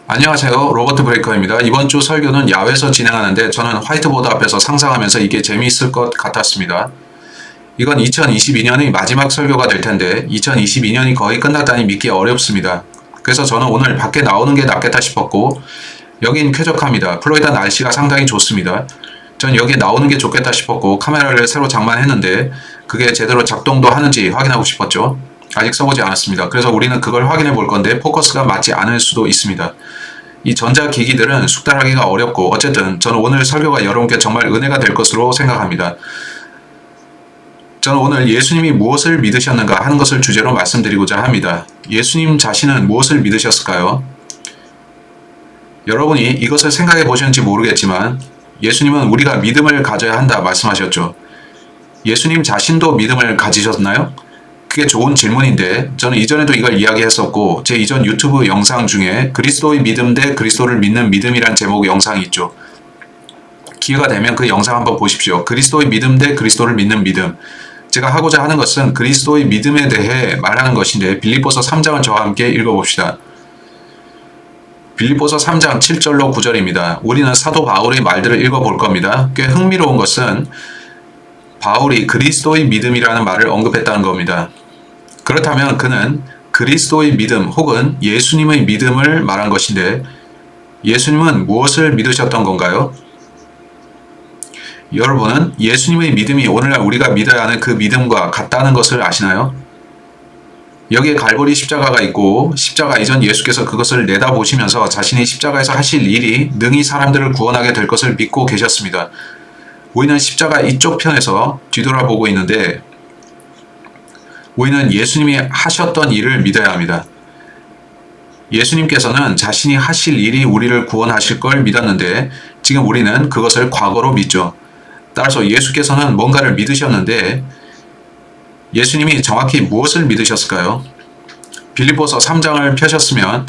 안녕하세요. 로버트 브레이커입니다. 이번 주 설교는 야외에서 진행하는데 저는 화이트보드 앞에서 상상하면서 이게 재미있을 것 같았습니다. 이건 2022년의 마지막 설교가 될 텐데 2022년이 거의 끝났다니 믿기 어렵습니다. 그래서 저는 오늘 밖에 나오는 게 낫겠다 싶었고 여긴 쾌적합니다. 플로리다 날씨가 상당히 좋습니다. 전 여기 나오는 게 좋겠다 싶었고 카메라를 새로 장만했는데 그게 제대로 작동도 하는지 확인하고 싶었죠. 아직 써보지 않았습니다. 그래서 우리는 그걸 확인해 볼 건데 포커스가 맞지 않을 수도 있습니다. 이 전자기기들은 숙달하기가 어렵고 어쨌든 저는 오늘 설교가 여러분께 정말 은혜가 될 것으로 생각합니다. 저는 오늘 예수님이 무엇을 믿으셨는가 하는 것을 주제로 말씀드리고자 합니다. 예수님 자신은 무엇을 믿으셨을까요? 여러분이 이것을 생각해 보셨는지 모르겠지만 예수님은 우리가 믿음을 가져야 한다 말씀하셨죠. 예수님 자신도 믿음을 가지셨나요? 그게 좋은 질문인데 저는 이전에도 이걸 이야기했었고 제 이전 유튜브 영상 중에 그리스도의 믿음 대 그리스도를 믿는 믿음이란 제목 영상이 있죠. 기회가 되면 그 영상 한번 보십시오. 그리스도의 믿음 대 그리스도를 믿는 믿음. 제가 하고자 하는 것은 그리스도의 믿음에 대해 말하는 것인데 빌립보서 3장을 저와 함께 읽어봅시다. 빌립보서 3장 7절로 9절입니다. 우리는 사도 바울의 말들을 읽어볼 겁니다. 꽤 흥미로운 것은 바울이 그리스도의 믿음이라는 말을 언급했다는 겁니다. 그렇다면 그는 그리스도의 믿음 혹은 예수님의 믿음을 말한 것인데 예수님은 무엇을 믿으셨던 건가요? 여러분은 예수님의 믿음이 오늘날 우리가 믿어야 하는 그 믿음과 같다는 것을 아시나요? 여기에 갈보리 십자가가 있고 십자가 이전 예수께서 그것을 내다보시면서 자신이 십자가에서 하실 일이 능히 사람들을 구원하게 될 것을 믿고 계셨습니다. 우리는 십자가 이쪽 편에서 뒤돌아보고 있는데 우리는 예수님이 하셨던 일을 믿어야 합니다. 예수님께서는 자신이 하실 일이 우리를 구원하실 걸 믿었는데 지금 우리는 그것을 과거로 믿죠. 따라서 예수께서는 뭔가를 믿으셨는데 예수님이 정확히 무엇을 믿으셨을까요? 빌립보서 3장을 펴셨으면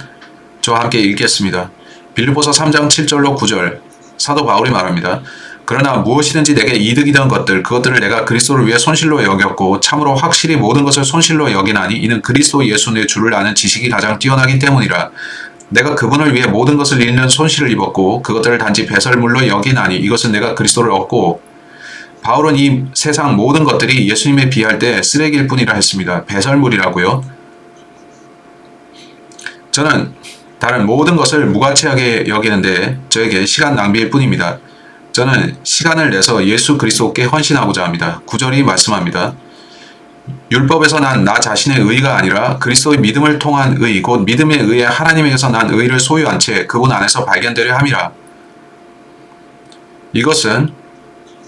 저와 함께 읽겠습니다. 빌립보서 3장 7절로 9절 사도 바울이 말합니다. 그러나 무엇이든지 내게 이득이 된 것들 그것들을 내가 그리스도를 위해 손실로 여겼고 참으로 확실히 모든 것을 손실로 여기나니 이는 그리스도 예수 내 주를 아는 지식이 가장 뛰어나기 때문이라. 내가 그분을 위해 모든 것을 잃는 손실을 입었고 그것들을 단지 배설물로 여기나니 이것은 내가 그리스도를 얻고. 바울은 이 세상 모든 것들이 예수님에 비할 때 쓰레기일 뿐이라 했습니다. 배설물이라고요. 저는 다른 모든 것을 무가치하게 여기는데 저에게 시간 낭비일 뿐입니다. 저는 시간을 내서 예수 그리스도께 헌신하고자 합니다. 9절이 말씀합니다. 율법에서 난 나 자신의 의가 아니라 그리스도의 믿음을 통한 의 곧 믿음에 의해 하나님에게서 난 의를 소유한 채 그분 안에서 발견되려 함이라. 이것은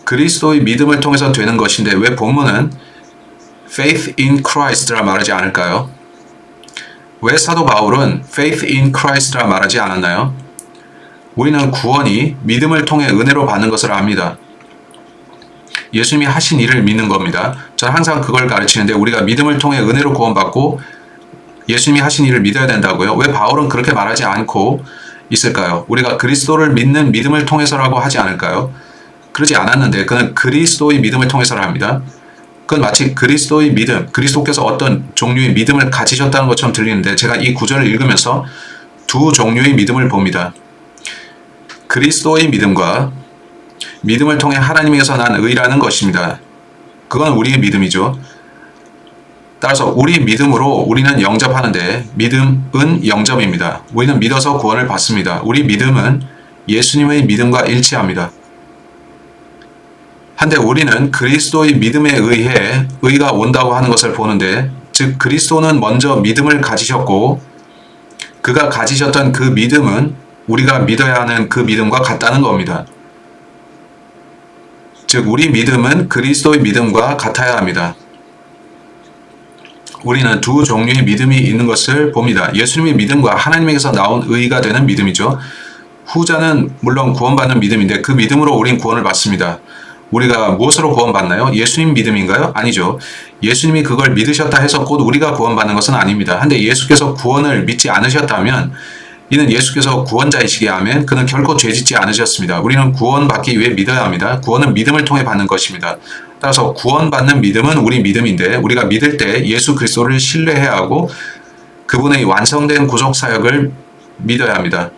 그리스도의 믿음을 통해서 되는 것인데 왜 본문은 faith in Christ라 말하지 않을까요? 왜 사도 바울은 faith in Christ라 말하지 않았나요? 우리는 구원이 믿음을 통해 은혜로 받는 것을 압니다. 예수님이 하신 일을 믿는 겁니다. 저는 항상 그걸 가르치는데 우리가 믿음을 통해 은혜로 구원받고 예수님이 하신 일을 믿어야 된다고요. 왜 바울은 그렇게 말하지 않고 있을까요? 우리가 그리스도를 믿는 믿음을 통해서라고 하지 않을까요? 그러지 않았는데 그는 그리스도의 믿음을 통해서라 합니다. 그건 마치 그리스도의 믿음, 그리스도께서 어떤 종류의 믿음을 가지셨다는 것처럼 들리는데 제가 이 구절을 읽으면서 두 종류의 믿음을 봅니다. 그리스도의 믿음과 믿음을 통해 하나님에게서 난 의라는 것입니다. 그건 우리의 믿음이죠. 따라서 우리 믿음으로 우리는 영접하는데 믿음은 영접입니다. 우리는 믿어서 구원을 받습니다. 우리 믿음은 예수님의 믿음과 일치합니다. 한데 우리는 그리스도의 믿음에 의해 의가 온다고 하는 것을 보는데 즉 그리스도는 먼저 믿음을 가지셨고 그가 가지셨던 그 믿음은 우리가 믿어야 하는 그 믿음과 같다는 겁니다. 즉 우리 믿음은 그리스도의 믿음과 같아야 합니다. 우리는 두 종류의 믿음이 있는 것을 봅니다. 예수님의 믿음과 하나님에게서 나온 의가 되는 믿음이죠. 후자는 물론 구원받는 믿음인데 그 믿음으로 우린 구원을 받습니다. 우리가 무엇으로 구원받나요? 예수님 믿음인가요? 아니죠. 예수님이 그걸 믿으셨다 해서 곧 우리가 구원받는 것은 아닙니다. 한데 예수께서 구원을 믿지 않으셨다면 이는 예수께서 구원자이시기에 하면 그는 결코 죄짓지 않으셨습니다. 우리는 구원받기 위해 믿어야 합니다. 구원은 믿음을 통해 받는 것입니다. 따라서 구원받는 믿음은 우리 믿음인데 우리가 믿을 때 예수 그리스도를 신뢰해야 하고 그분의 완성된 구속 사역을 믿어야 합니다.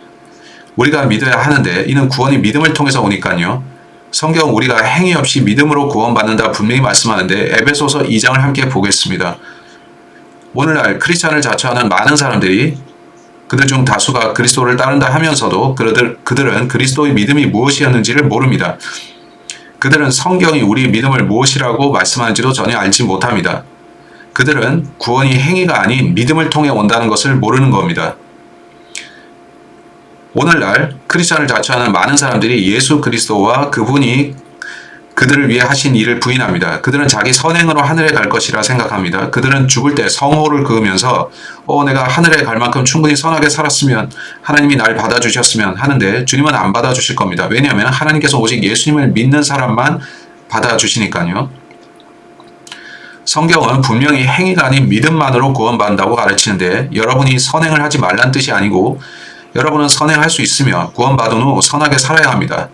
우리가 믿어야 하는데 이는 구원이 믿음을 통해서 오니까요. 성경은 우리가 행위 없이 믿음으로 구원받는다 분명히 말씀하는데 에베소서 2장을 함께 보겠습니다. 오늘날 크리스찬을 자처하는 많은 사람들이 그들 중 다수가 그리스도를 따른다 하면서도 그들은 그리스도의 믿음이 무엇이었는지를 모릅니다. 그들은 성경이 우리의 믿음을 무엇이라고 말씀하는지도 전혀 알지 못합니다. 그들은 구원이 행위가 아닌 믿음을 통해 온다는 것을 모르는 겁니다. 오늘날 크리스찬을 자처하는 많은 사람들이 예수 그리스도와 그분이 그들을 위해 하신 일을 부인합니다. 그들은 자기 선행으로 하늘에 갈 것이라 생각합니다. 그들은 죽을 때 성호를 그으면서 내가 하늘에 갈 만큼 충분히 선하게 살았으면 하나님이 날 받아주셨으면 하는데 주님은 안 받아주실 겁니다. 왜냐하면 하나님께서 오직 예수님을 믿는 사람만 받아주시니까요. 성경은 분명히 행위가 아닌 믿음만으로 구원받는다고 가르치는데 여러분이 선행을 하지 말란 뜻이 아니고 여러분은 선행할 수 있으며 구원받은 후 선하게 살아야 합니다.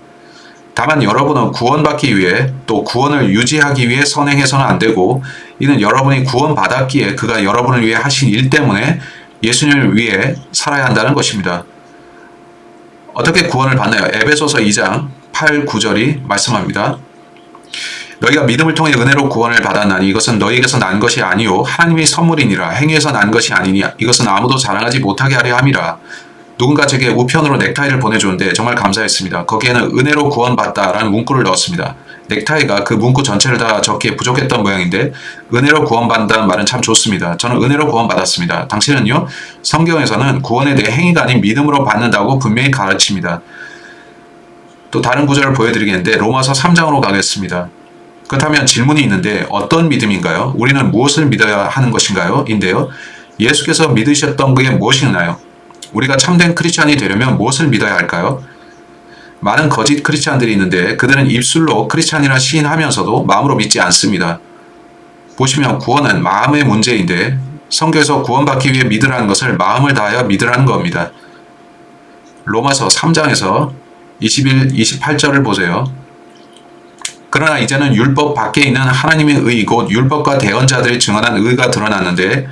다만 여러분은 구원받기 위해 또 구원을 유지하기 위해 선행해서는 안 되고 이는 여러분이 구원받았기에 그가 여러분을 위해 하신 일 때문에 예수님을 위해 살아야 한다는 것입니다. 어떻게 구원을 받나요? 에베소서 2장 8, 9절이 말씀합니다. 너희가 믿음을 통해 은혜로 구원을 받았나니 이것은 너희에게서 난 것이 아니요 하나님의 선물이니라. 행위에서 난 것이 아니니 이것은 아무도 자랑하지 못하게 하려 함이라. 누군가 제게 우편으로 넥타이를 보내주는데 정말 감사했습니다. 거기에는 은혜로 구원받다라는 문구를 넣었습니다. 넥타이가 그 문구 전체를 다 적기에 부족했던 모양인데 은혜로 구원받는다는 말은 참 좋습니다. 저는 은혜로 구원받았습니다. 당신은요? 성경에서는 구원에 대해 행위가 아닌 믿음으로 받는다고 분명히 가르칩니다. 또 다른 구절을 보여드리겠는데 로마서 3장으로 가겠습니다. 그렇다면 질문이 있는데 어떤 믿음인가요? 우리는 무엇을 믿어야 하는 것인가요? 인데요. 예수께서 믿으셨던 그게 무엇이나요? 우리가 참된 크리스찬이 되려면 무엇을 믿어야 할까요? 많은 거짓 크리스찬들이 있는데 그들은 입술로 크리스찬이라 시인하면서도 마음으로 믿지 않습니다. 보시면 구원은 마음의 문제인데 성경에서 구원받기 위해 믿으라는 것을 마음을 다하여 믿으라는 겁니다. 로마서 3장에서 21, 28절을 보세요. 그러나 이제는 율법 밖에 있는 하나님의 의 곧 율법과 대언자들이 증언한 의가 드러났는데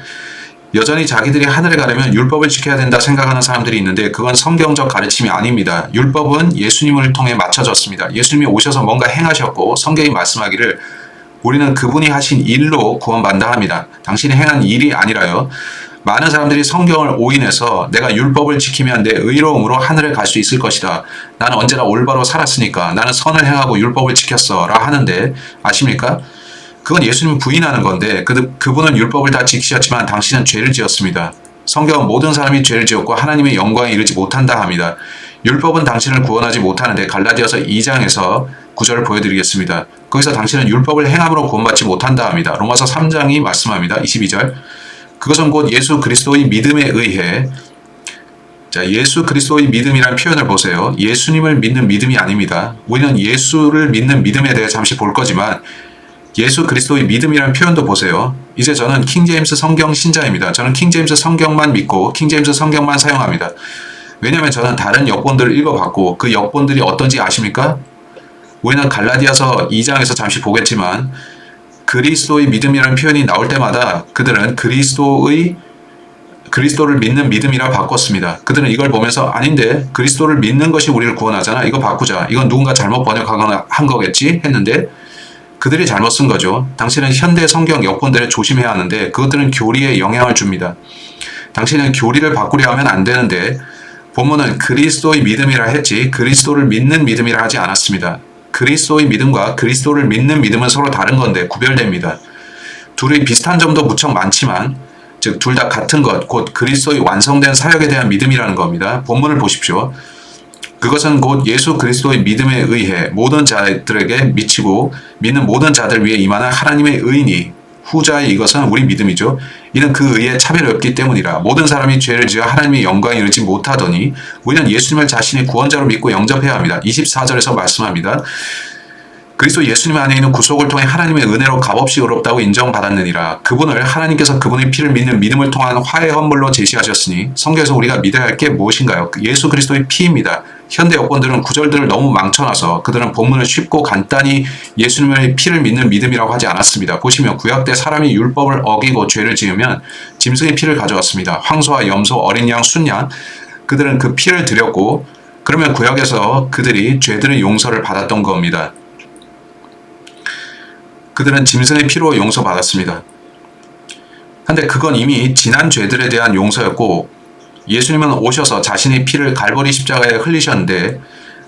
여전히 자기들이 하늘에 가려면 율법을 지켜야 된다 생각하는 사람들이 있는데 그건 성경적 가르침이 아닙니다. 율법은 예수님을 통해 맞춰졌습니다. 예수님이 오셔서 뭔가 행하셨고 성경이 말씀하기를 우리는 그분이 하신 일로 구원받는다 합니다. 당신이 행한 일이 아니라요. 많은 사람들이 성경을 오인해서 내가 율법을 지키면 내 의로움으로 하늘에 갈 수 있을 것이다. 나는 언제나 올바로 살았으니까 나는 선을 행하고 율법을 지켰어 라 하는데 아십니까? 그건 예수님 부인하는 건데 그분은 율법을 다 지키셨지만 당신은 죄를 지었습니다. 성경은 모든 사람이 죄를 지었고 하나님의 영광에 이르지 못한다 합니다. 율법은 당신을 구원하지 못하는데 갈라디아서 2장에서 9절을 보여드리겠습니다. 거기서 당신은 율법을 행함으로 구원받지 못한다 합니다. 로마서 3장이 말씀합니다. 22절. 그것은 곧 예수 그리스도의 믿음에 의해 예수 그리스도의 믿음이라는 표현을 보세요. 예수님을 믿는 믿음이 아닙니다. 우리는 예수를 믿는 믿음에 대해 잠시 볼 거지만 예수 그리스도의 믿음이라는 표현도 보세요. 이제 저는 킹제임스 성경 신자입니다. 저는 킹제임스 성경만 믿고 킹제임스 성경만 사용합니다. 왜냐하면 저는 다른 역본들을 읽어봤고 그 역본들이 어떤지 아십니까? 우리는 갈라디아서 2장에서 잠시 보겠지만 그리스도의 믿음이라는 표현이 나올 때마다 그들은 그리스도를 믿는 믿음이라 바꿨습니다. 그들은 이걸 보면서 아닌데 그리스도를 믿는 것이 우리를 구원하잖아. 이거 바꾸자. 이건 누군가 잘못 번역하거나 한 거겠지 했는데 그들이 잘못 쓴 거죠. 당신은 현대 성경 역본들을 조심해야 하는데 그것들은 교리에 영향을 줍니다. 당신은 교리를 바꾸려 하면 안 되는데 본문은 그리스도의 믿음이라 했지 그리스도를 믿는 믿음이라 하지 않았습니다. 그리스도의 믿음과 그리스도를 믿는 믿음은 서로 다른 건데 구별됩니다. 둘이 비슷한 점도 무척 많지만 즉 둘 다 같은 것, 곧 그리스도의 완성된 사역에 대한 믿음이라는 겁니다. 본문을 보십시오. 그것은 곧 예수 그리스도의 믿음에 의해 모든 자들에게 미치고 믿는 모든 자들 위에 임하는 하나님의 의니 후자의 이것은 우리 믿음이죠. 이는 그 의에 차별이 없기 때문이라. 모든 사람이 죄를 지어 하나님의 영광에 이르지 못하더니 우리는 예수님을 자신의 구원자로 믿고 영접해야 합니다. 24절에서 말씀합니다. 그리스도 예수님 안에 있는 구속을 통해 하나님의 은혜로 값없이 의롭다고 인정받았느니라. 그분을 하나님께서 그분의 피를 믿는 믿음을 통한 화해 헌물로 제시하셨으니 성경에서 우리가 믿어야 할 게 무엇인가요? 예수 그리스도의 피입니다. 현대 역본들은 구절들을 너무 망쳐놔서 그들은 본문을 쉽고 간단히 예수님의 피를 믿는 믿음이라고 하지 않았습니다. 보시면 구약 때 사람이 율법을 어기고 죄를 지으면 짐승의 피를 가져왔습니다. 황소와 염소, 어린 양, 순양 그들은 그 피를 드렸고 그러면 구약에서 그들이 죄들의 용서를 받았던 겁니다. 그들은 짐승의 피로 용서받았습니다. 근데 그건 이미 지난 죄들에 대한 용서였고 예수님은 오셔서 자신의 피를 갈보리 십자가에 흘리셨는데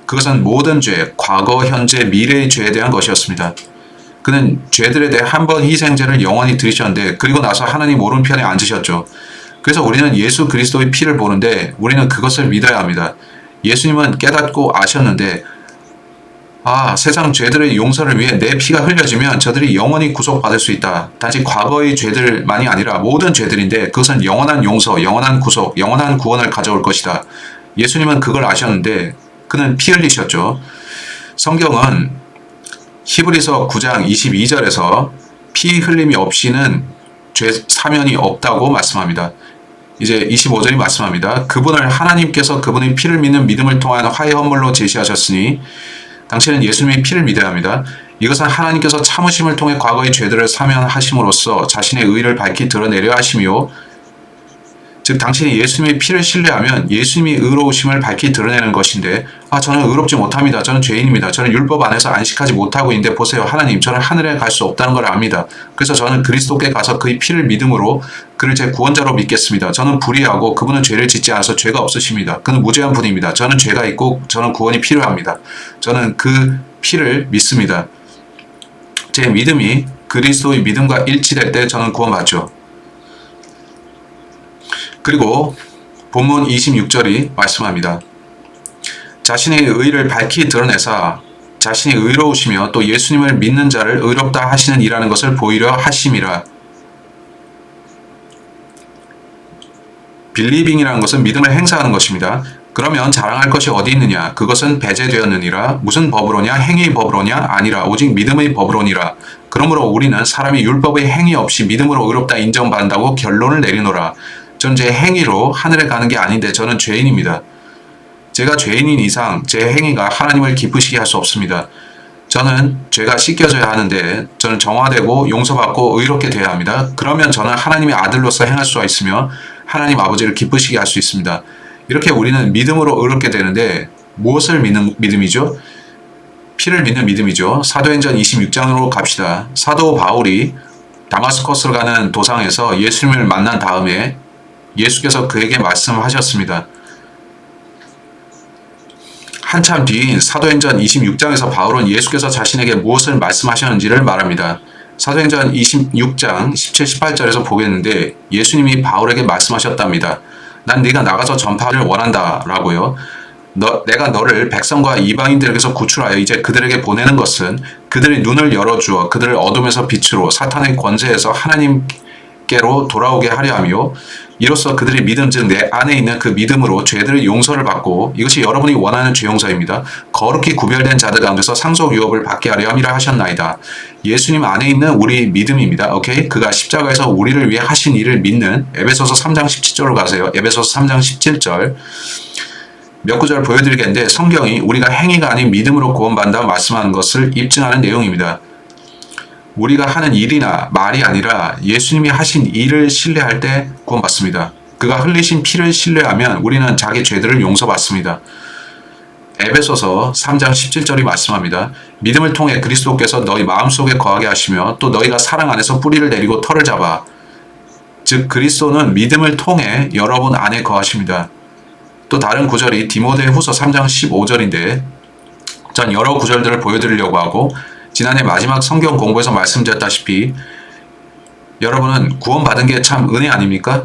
그것은 모든 죄, 과거, 현재, 미래의 죄에 대한 것이었습니다. 그는 죄들에 대해 한 번 희생제를 영원히 드리셨는데 그리고 나서 하나님 오른편에 앉으셨죠. 그래서 우리는 예수 그리스도의 피를 보는데 우리는 그것을 믿어야 합니다. 예수님은 깨닫고 아셨는데 세상 죄들의 용서를 위해 내 피가 흘려지면 저들이 영원히 구속받을 수 있다. 단지 과거의 죄들만이 아니라 모든 죄들인데 그것은 영원한 용서, 영원한 구속, 영원한 구원을 가져올 것이다. 예수님은 그걸 아셨는데 그는 피 흘리셨죠. 성경은 히브리서 9장 22절에서 피 흘림이 없이는 죄 사면이 없다고 말씀합니다. 이제 25절이 말씀합니다. 그분을 하나님께서 그분의 피를 믿는 믿음을 통한 화해 헌물로 제시하셨으니 당신은 예수님의 피를 믿어야 합니다. 이것은 하나님께서 참으심을 통해 과거의 죄들을 사면하심으로써 자신의 의를 밝히 드러내려 하심이요. 즉 당신이 예수님의 피를 신뢰하면 예수님이 의로우심을 밝히 드러내는 것인데 저는 의롭지 못합니다. 저는 죄인입니다. 저는 율법 안에서 안식하지 못하고 있는데 보세요. 하나님, 저는 하늘에 갈 수 없다는 걸 압니다. 그래서 저는 그리스도께 가서 그의 피를 믿음으로 그를 제 구원자로 믿겠습니다. 저는 불의하고 그분은 죄를 짓지 않아서 죄가 없으십니다. 그는 무죄한 분입니다. 저는 죄가 있고 저는 구원이 필요합니다. 저는 그 피를 믿습니다. 제 믿음이 그리스도의 믿음과 일치될 때 저는 구원받죠. 그리고 본문 26절이 말씀합니다. 자신의 의를 밝히 드러내사 자신이 의로우시며 또 예수님을 믿는 자를 의롭다 하시는 이라는 것을 보이려 하심이라. 빌리빙이라는 것은 믿음을 행사하는 것입니다. 그러면 자랑할 것이 어디 있느냐? 그것은 배제되었느니라. 무슨 법으로냐? 행위의 법으로냐? 아니라 오직 믿음의 법으로니라. 그러므로 우리는 사람이 율법의 행위 없이 믿음으로 의롭다 인정받는다고 결론을 내리노라. 전 제 행위로 하늘에 가는 게 아닌데 저는 죄인입니다. 제가 죄인인 이상 제 행위가 하나님을 기쁘시게 할 수 없습니다. 저는 죄가 씻겨져야 하는데 저는 정화되고 용서받고 의롭게 되어야 합니다. 그러면 저는 하나님의 아들로서 행할 수가 있으며 하나님 아버지를 기쁘시게 할 수 있습니다. 이렇게 우리는 믿음으로 의롭게 되는데 무엇을 믿는 믿음이죠? 피를 믿는 믿음이죠. 사도행전 26장으로 갑시다. 사도 바울이 다마스커스로 가는 도상에서 예수님을 만난 다음에 예수께서 그에게 말씀하셨습니다. 한참 뒤인 사도행전 26장에서 바울은 예수께서 자신에게 무엇을 말씀하셨는지를 말합니다. 사도행전 26장 17, 18절에서 보겠는데 예수님이 바울에게 말씀하셨답니다. 난 네가 나가서 전파를 원한다 라고요. 내가 너를 백성과 이방인들에게서 구출하여 이제 그들에게 보내는 것은 그들의 눈을 열어주어 그들을 어둠에서 빛으로 사탄의 권세에서 하나님께로 돌아오게 하려 하며 이로써 그들의 믿음 즉 내 안에 있는 그 믿음으로 죄들의 용서를 받고 이것이 여러분이 원하는 죄 용서입니다. 거룩히 구별된 자들 가운데서 상속 유업을 받게 하려 함이라 하셨나이다. 예수님 안에 있는 우리 믿음입니다. 오케이? 그가 십자가에서 우리를 위해 하신 일을 믿는 에베소서 3장 17절로 가세요. 에베소서 3장 17절 몇 구절 보여드리겠는데 성경이 우리가 행위가 아닌 믿음으로 구원받는다고 말씀하는 것을 입증하는 내용입니다. 우리가 하는 일이나 말이 아니라 예수님이 하신 일을 신뢰할 때 구원받습니다. 그가 흘리신 피를 신뢰하면 우리는 자기 죄들을 용서받습니다. 에베소서 3장 17절이 말씀합니다. 믿음을 통해 그리스도께서 너희 마음속에 거하게 하시며 또 너희가 사랑 안에서 뿌리를 내리고 털을 잡아 즉 그리스도는 믿음을 통해 여러분 안에 거하십니다. 또 다른 구절이 디모데후서 3장 15절인데 전 여러 구절들을 보여드리려고 하고 지난해 마지막 성경 공부에서 말씀드렸다시피 여러분은 구원받은 게 참 은혜 아닙니까?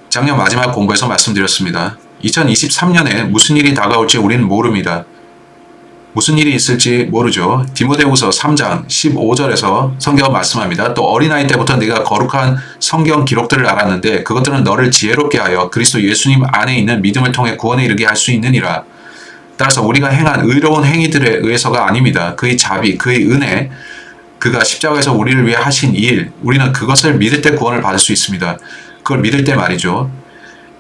작년 마지막 공부에서 말씀드렸습니다. 2023년에 무슨 일이 다가올지 우리는 모릅니다. 무슨 일이 있을지 모르죠. 디모데후서 3장 15절에서 성경은 말씀합니다. 또 어린아이 때부터 네가 거룩한 성경 기록들을 알았는데 그것들은 너를 지혜롭게 하여 그리스도 예수님 안에 있는 믿음을 통해 구원에 이르게 할 수 있느니라. 따라서 우리가 행한 의로운 행위들에 의해서가 아닙니다. 그의 자비, 그의 은혜, 그가 십자가에서 우리를 위해 하신 일, 우리는 그것을 믿을 때 구원을 받을 수 있습니다. 그걸 믿을 때 말이죠.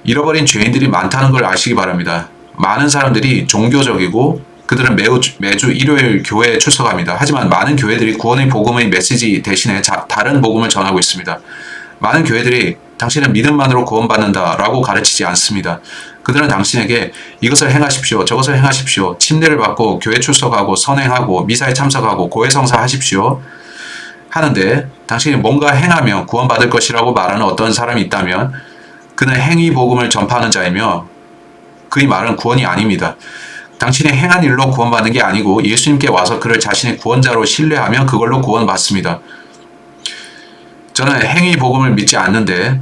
잃어버린 죄인들이 많다는 걸 아시기 바랍니다. 많은 사람들이 종교적이고 그들은 매주 일요일 교회에 출석합니다. 하지만 많은 교회들이 구원의 복음의 메시지 대신에 다른 복음을 전하고 있습니다. 많은 교회들이 당신은 믿음만으로 구원받는다라고 가르치지 않습니다. 그들은 당신에게 이것을 행하십시오, 저것을 행하십시오, 침례를 받고 교회 출석하고 선행하고 미사에 참석하고 고해성사 하십시오 하는데, 당신이 뭔가 행하면 구원받을 것이라고 말하는 어떤 사람이 있다면 그는 행위 복음을 전파하는 자이며 그의 말은 구원이 아닙니다. 당신이 행한 일로 구원받는 게 아니고 예수님께 와서 그를 자신의 구원자로 신뢰하면 그걸로 구원받습니다. 저는 행위 복음을 믿지 않는데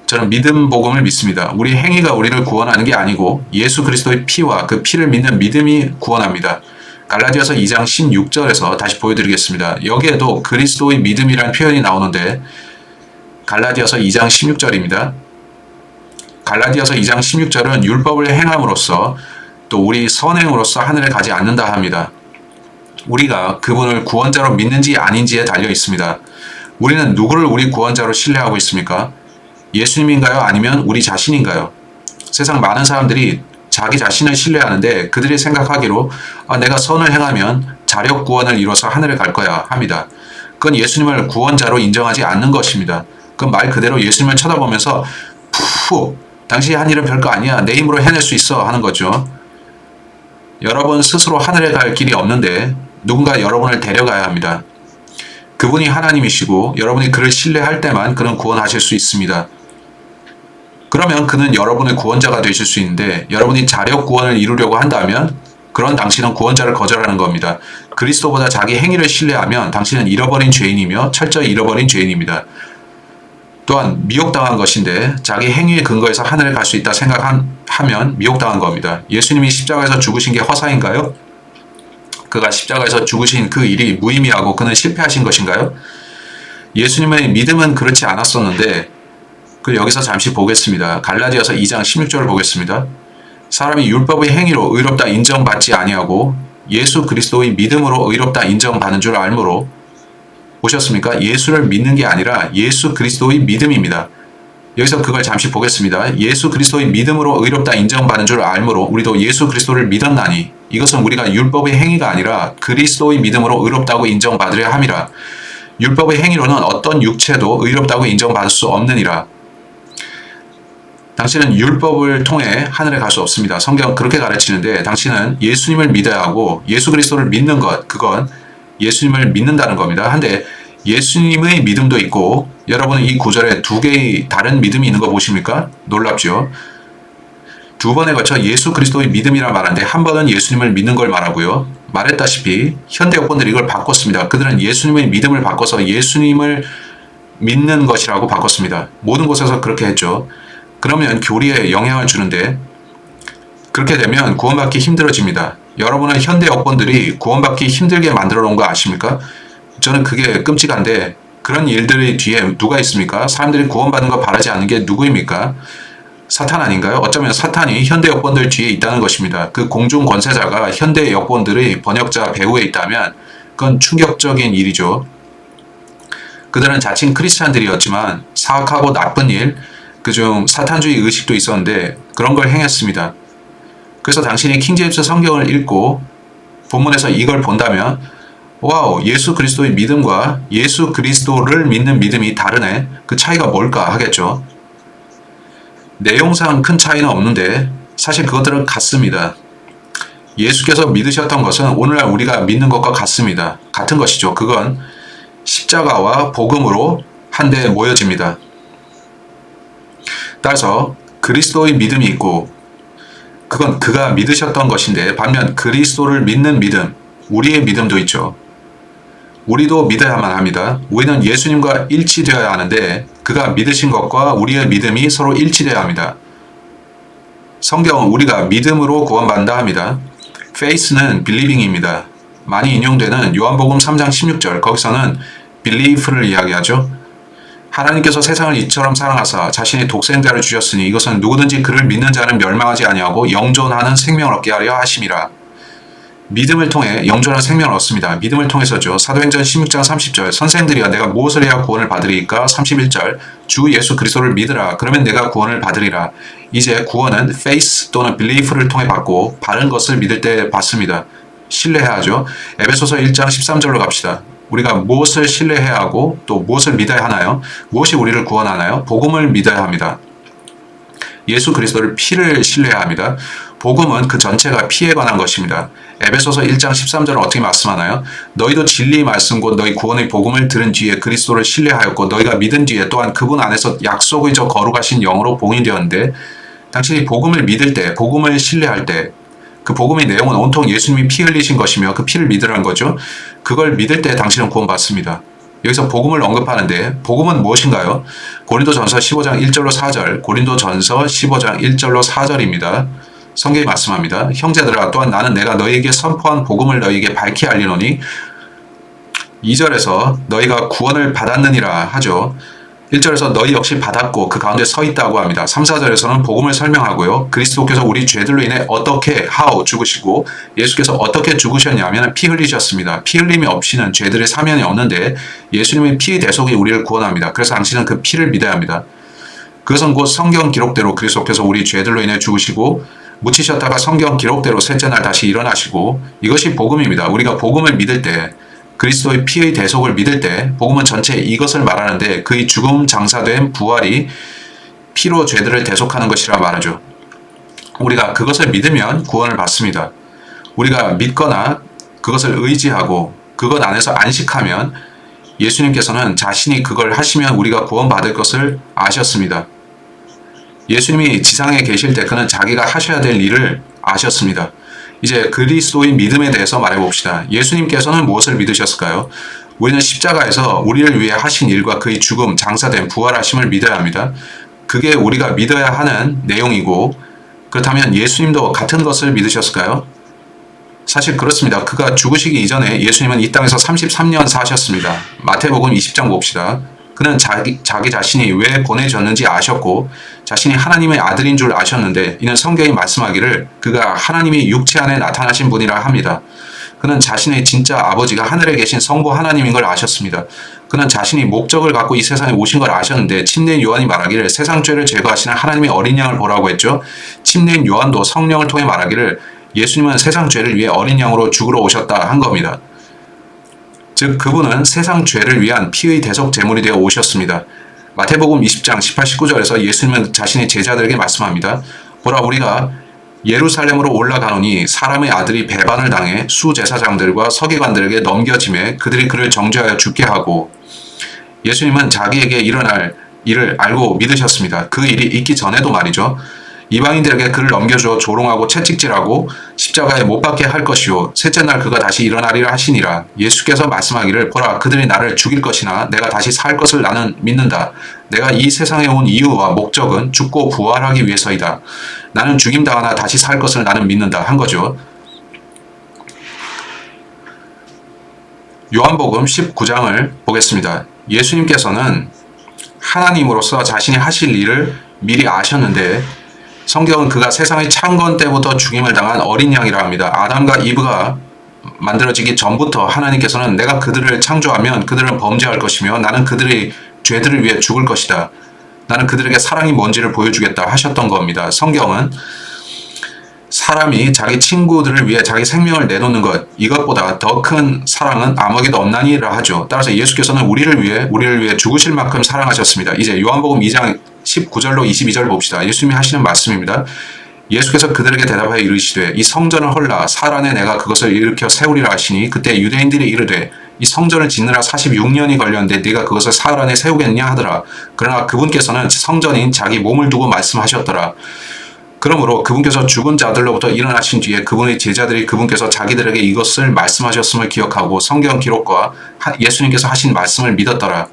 저는 믿음 복음을 믿습니다. 우리 행위가 우리를 구원하는 게 아니고 예수 그리스도의 피와 그 피를 믿는 믿음이 구원합니다. 갈라디아서 2장 16절에서 다시 보여드리겠습니다. 여기에도 그리스도의 믿음이라는 표현이 나오는데 갈라디아서 2장 16절입니다. 갈라디아서 2장 16절은 율법을 행함으로써 또 우리 선행으로서 하늘에 가지 않는다 합니다. 우리가 그분을 구원자로 믿는지 아닌지에 달려 있습니다. 우리는 누구를 우리 구원자로 신뢰하고 있습니까? 예수님인가요? 아니면 우리 자신인가요? 세상 많은 사람들이 자기 자신을 신뢰하는데 그들이 생각하기로 내가 선을 행하면 자력 구원을 이뤄서 하늘에 갈 거야 합니다. 그건 예수님을 구원자로 인정하지 않는 것입니다. 그건 말 그대로 예수님을 쳐다보면서 당신이 한 일은 별거 아니야, 내 힘으로 해낼 수 있어 하는 거죠. 여러분 스스로 하늘에 갈 길이 없는데 누군가 여러분을 데려가야 합니다. 그분이 하나님이시고 여러분이 그를 신뢰할 때만 그는 구원하실 수 있습니다. 그러면 그는 여러분의 구원자가 되실 수 있는데 여러분이 자력 구원을 이루려고 한다면 그런 당신은 구원자를 거절하는 겁니다. 그리스도보다 자기 행위를 신뢰하면 당신은 잃어버린 죄인이며 철저히 잃어버린 죄인입니다. 또한 미혹당한 것인데 자기 행위의 근거에서 하늘에 갈 수 있다 생각하면 미혹당한 겁니다. 예수님이 십자가에서 죽으신 게 허사인가요? 그가 십자가에서 죽으신 그 일이 무의미하고 그는 실패하신 것인가요? 예수님의 믿음은 그렇지 않았었는데 여기서 잠시 보겠습니다. 갈라디아서 2장 16절을 보겠습니다. 사람이 율법의 행위로 의롭다 인정받지 아니하고 예수 그리스도의 믿음으로 의롭다 인정받는 줄 알므로, 보셨습니까? 예수를 믿는 게 아니라 예수 그리스도의 믿음입니다. 여기서 그걸 잠시 보겠습니다. 예수 그리스도의 믿음으로 의롭다 인정받는 줄 알므로 우리도 예수 그리스도를 믿었나니 이것은 우리가 율법의 행위가 아니라 그리스도의 믿음으로 의롭다고 인정받으려 함이라. 율법의 행위로는 어떤 육체도 의롭다고 인정받을 수 없느니라. 당신은 율법을 통해 하늘에 갈 수 없습니다. 성경은 그렇게 가르치는데 당신은 예수님을 믿어야 하고 예수 그리스도를 믿는 것, 그건 예수님을 믿는다는 겁니다. 한데 예수님의 믿음도 있고, 여러분은 이 구절에 두 개의 다른 믿음이 있는 거 보십니까? 놀랍죠? 두 번에 걸쳐 예수 그리스도의 믿음이라 말하는데 한 번은 예수님을 믿는 걸 말하고요. 말했다시피 현대 여권들이 이걸 바꿨습니다. 그들은 예수님의 믿음을 바꿔서 예수님을 믿는 것이라고 바꿨습니다. 모든 곳에서 그렇게 했죠. 그러면 교리에 영향을 주는데 그렇게 되면 구원받기 힘들어집니다. 여러분은 현대 여권들이 구원받기 힘들게 만들어 놓은 거 아십니까? 저는 그게 끔찍한데 그런 일들의 뒤에 누가 있습니까? 사람들이 구원받는 거 바라지 않는 게 누구입니까? 사탄 아닌가요? 어쩌면 사탄이 현대 여권들 뒤에 있다는 것입니다. 그 공중 권세자가 현대 여권들의 번역자 배후에 있다면 그건 충격적인 일이죠. 그들은 자칭 크리스찬들이었지만 사악하고 나쁜 일, 그중 사탄주의 의식도 있었는데 그런 걸 행했습니다. 그래서 당신이 킹제임스 성경을 읽고 본문에서 이걸 본다면 와우, 예수 그리스도의 믿음과 예수 그리스도를 믿는 믿음이 다르네. 그 차이가 뭘까 하겠죠. 내용상 큰 차이는 없는데 사실 그것들은 같습니다. 예수께서 믿으셨던 것은 오늘날 우리가 믿는 것과 같습니다. 같은 것이죠. 그건 십자가와 복음으로 한데 모여집니다. 따라서 그리스도의 믿음이 있고 그건 그가 믿으셨던 것인데, 반면 그리스도를 믿는 믿음, 우리의 믿음도 있죠. 우리도 믿어야만 합니다. 우리는 예수님과 일치되어야 하는데 그가 믿으신 것과 우리의 믿음이 서로 일치되어야 합니다. 성경은 우리가 믿음으로 구원받는다 합니다. faith는 believing입니다. 많이 인용되는 요한복음 3장 16절, 거기서는 believe를 이야기하죠. 하나님께서 세상을 이처럼 사랑하사 자신의 독생자를 주셨으니 이것은 누구든지 그를 믿는 자는 멸망하지 아니하고 영존하는 생명을 얻게 하려 하심이라. 믿음을 통해 영존한 생명을 얻습니다. 믿음을 통해서죠. 사도행전 16장 30절, 선생들이여 내가 무엇을 해야 구원을 받으리까? 31절, 주 예수 그리스도를 믿으라. 그러면 내가 구원을 받으리라. 이제 구원은 faith 또는 believe를 통해 받고 바른 것을 믿을 때 받습니다. 신뢰해야죠. 에베소서 1장 13절로 갑시다. 우리가 무엇을 신뢰해야 하고 또 무엇을 믿어야 하나요? 무엇이 우리를 구원하나요? 복음을 믿어야 합니다. 예수 그리스도를 피를 신뢰해야 합니다. 복음은 그 전체가 피에 관한 것입니다. 에베소서 1장 13절은 어떻게 말씀하나요? 너희도 진리의 말씀 곧 너희 구원의 복음을 들은 뒤에 그리스도를 신뢰하였고 너희가 믿은 뒤에 또한 그분 안에서 약속의 저 거룩하신 영으로 봉인되었는데 당신이 복음을 믿을 때, 복음을 신뢰할 때 그 복음의 내용은 온통 예수님이 피 흘리신 것이며 그 피를 믿으라는 거죠. 그걸 믿을 때 당신은 구원받습니다. 여기서 복음을 언급하는데 복음은 무엇인가요? 고린도전서 15장 1절로 4절, 고린도전서 15장 1절로 4절입니다. 성경이 말씀합니다. 형제들아 또한 나는 내가 너희에게 선포한 복음을 너희에게 밝히 알리노니 2절에서 너희가 구원을 받았느니라 하죠. 1절에서 너희 역시 받았고 그 가운데 서 있다고 합니다. 3, 4절에서는 복음을 설명하고요. 그리스도께서 우리 죄들로 인해 어떻게 how 죽으시고 예수께서 어떻게 죽으셨냐면 피 흘리셨습니다. 피 흘림이 없이는 죄들의 사면이 없는데 예수님의 피의 대속이 우리를 구원합니다. 그래서 당신은 그 피를 믿어야 합니다. 그것은 곧 성경 기록대로 그리스도께서 우리 죄들로 인해 죽으시고 묻히셨다가 성경 기록대로 셋째 날 다시 일어나시고 이것이 복음입니다. 우리가 복음을 믿을 때 그리스도의 피의 대속을 믿을 때 복음은 전체 이것을 말하는데 그의 죽음 장사된 부활이 피로 죄들을 대속하는 것이라 말하죠. 우리가 그것을 믿으면 구원을 받습니다. 우리가 믿거나 그것을 의지하고 그것 안에서 안식하면 예수님께서는 자신이 그걸 하시면 우리가 구원받을 것을 아셨습니다. 예수님이 지상에 계실 때 그는 자기가 하셔야 될 일을 아셨습니다. 이제 그리스도의 믿음에 대해서 말해봅시다. 예수님께서는 무엇을 믿으셨을까요? 우리는 십자가에서 우리를 위해 하신 일과 그의 죽음, 장사된 부활하심을 믿어야 합니다. 그게 우리가 믿어야 하는 내용이고 그렇다면 예수님도 같은 것을 믿으셨을까요? 사실 그렇습니다. 그가 죽으시기 이전에 예수님은 이 땅에서 33년 사셨습니다. 마태복음 20장 봅시다. 그는 자기 자신이 왜 보내졌는지 아셨고 자신이 하나님의 아들인 줄 아셨는데 이는 성경이 말씀하기를 그가 하나님이 육체 안에 나타나신 분이라 합니다. 그는 자신의 진짜 아버지가 하늘에 계신 성부 하나님인 걸 아셨습니다. 그는 자신이 목적을 갖고 이 세상에 오신 걸 아셨는데 침례인 요한이 말하기를 세상 죄를 제거하시는 하나님의 어린 양을 보라고 했죠. 침례인 요한도 성령을 통해 말하기를 예수님은 세상 죄를 위해 어린 양으로 죽으러 오셨다 한 겁니다. 즉 그분은 세상 죄를 위한 피의 대속 제물이 되어 오셨습니다. 마태복음 20장 18, 19절에서 예수님은 자신의 제자들에게 말씀합니다. 보라 우리가 예루살렘으로 올라가노니 사람의 아들이 배반을 당해 수제사장들과 서기관들에게 넘겨짐에 그들이 그를 정죄하여 죽게 하고 예수님은 자기에게 일어날 일을 알고 믿으셨습니다. 그 일이 있기 전에도 말이죠. 이방인들에게 그를 넘겨주어 조롱하고 채찍질하고 십자가에 못 박게 할 것이요 셋째 날 그가 다시 일어나리라 하시니라. 예수께서 말씀하기를 보라 그들이 나를 죽일 것이나 내가 다시 살 것을 나는 믿는다. 내가 이 세상에 온 이유와 목적은 죽고 부활하기 위해서이다. 나는 죽임당하나 다시 살 것을 나는 믿는다 한 거죠. 요한복음 19장을 보겠습니다. 예수님께서는 하나님으로서 자신이 하실 일을 미리 아셨는데 성경은 그가 세상의 창건 때부터 죽임을 당한 어린 양이라 합니다. 아담과 이브가 만들어지기 전부터 하나님께서는 내가 그들을 창조하면 그들은 범죄할 것이며 나는 그들의 죄들을 위해 죽을 것이다. 나는 그들에게 사랑이 뭔지를 보여주겠다 하셨던 겁니다. 성경은 사람이 자기 친구들을 위해 자기 생명을 내놓는 것 이것보다 더 큰 사랑은 아무에게도 없나니라 하죠. 따라서 예수께서는 우리를 위해 죽으실 만큼 사랑하셨습니다. 이제 요한복음 2장 19절로 22절 봅시다. 예수님이 하시는 말씀입니다. 예수께서 그들에게 대답하여 이르시되 이 성전을 헐라 살 안에 내가 그것을 일으켜 세우리라 하시니 그때 유대인들이 이르되 이 성전을 짓느라 46년이 걸렸는데 네가 그것을 사흘 안에 세우겠냐 하더라. 그러나 그분께서는 성전인 자기 몸을 두고 말씀하셨더라. 그러므로 그분께서 죽은 자들로부터 일어나신 뒤에 그분의 제자들이 그분께서 자기들에게 이것을 말씀하셨음을 기억하고 성경 기록과 예수님께서 하신 말씀을 믿었더라.